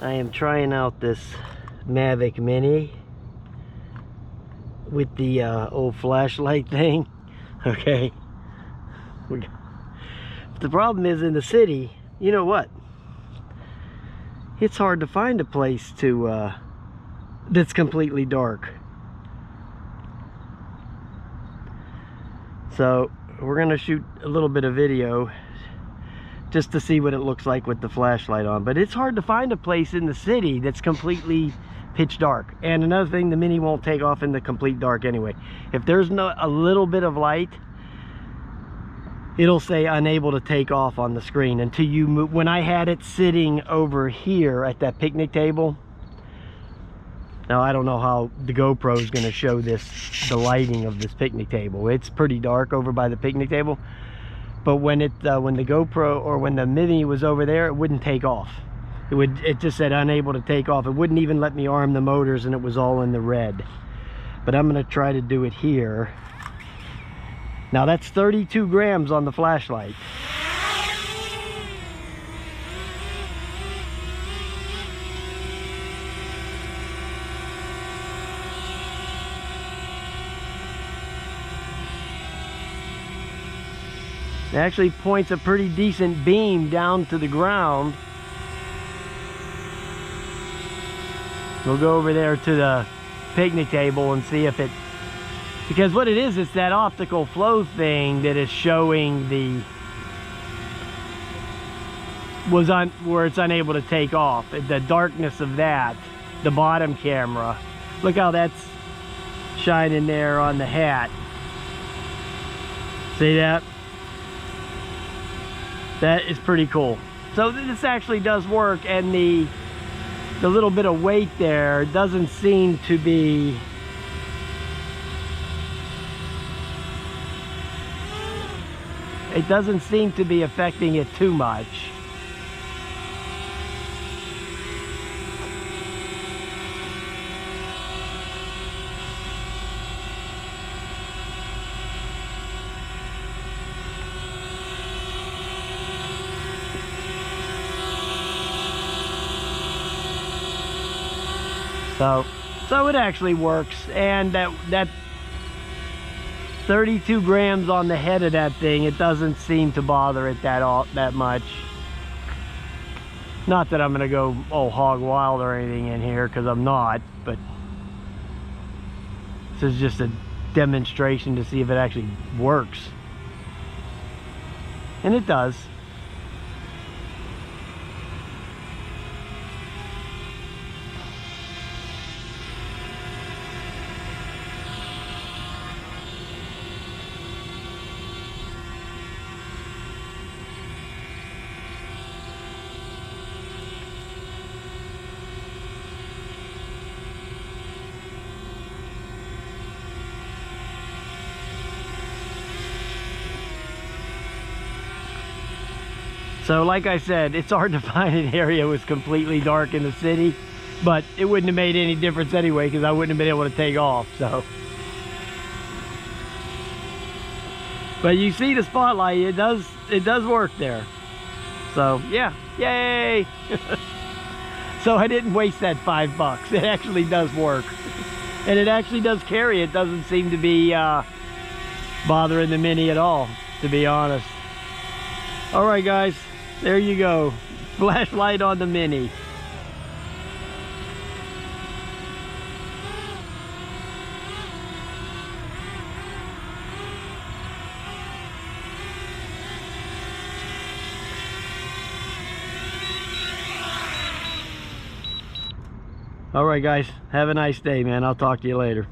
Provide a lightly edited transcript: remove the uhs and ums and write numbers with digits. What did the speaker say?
I am trying out this Mavic Mini with the old flashlight thing. Okay. The problem is, in the city, you know what? It's hard to find a place to that's completely dark. So we're gonna shoot a little bit of video just to see what it looks like with the flashlight on. But it's hard to find a place in the city that's completely pitch dark. And another thing, the Mini won't take off in the complete dark anyway. If there's a little bit of light, it'll say unable to take off on the screen until you move. When I had it sitting over here at that picnic table, now I don't know how the GoPro is going to show this, the lighting of this picnic table. It's pretty dark over by the picnic table. But when the GoPro or when the Mini was over there, it wouldn't take off. It just said unable to take off. It wouldn't even let me arm the motors, and it was all in the red. But I'm going to try to do it here. Now that's 32 grams on the flashlight. It actually points a pretty decent beam down to the ground. We'll go over there to the picnic table and see if it, because what it is, it's that optical flow thing that is showing the, where it's unable to take off. The darkness of that, the bottom camera. Look how that's shining there on the hat. See that? That is pretty cool. So this actually does work, and the little bit of weight there doesn't seem to be, it doesn't seem to be affecting it too much. So it actually works, and that 32 grams on the head of that thing, it doesn't seem to bother it that much. Not that I'm gonna go hog wild or anything in here, because I'm not, but this is just a demonstration to see if it actually works. And it does. So like I said, it's hard to find an area that was completely dark in the city, but it wouldn't have made any difference anyway, because I wouldn't have been able to take off. So, but you see the spotlight, it does work there. So yeah, yay. So I didn't waste that $5. It actually does work, and it actually does carry. It doesn't seem to be bothering the Mini at all, to be honest. All right guys, there you go, flashlight on the Mini. All right guys, have a nice day, man. I'll talk to you later.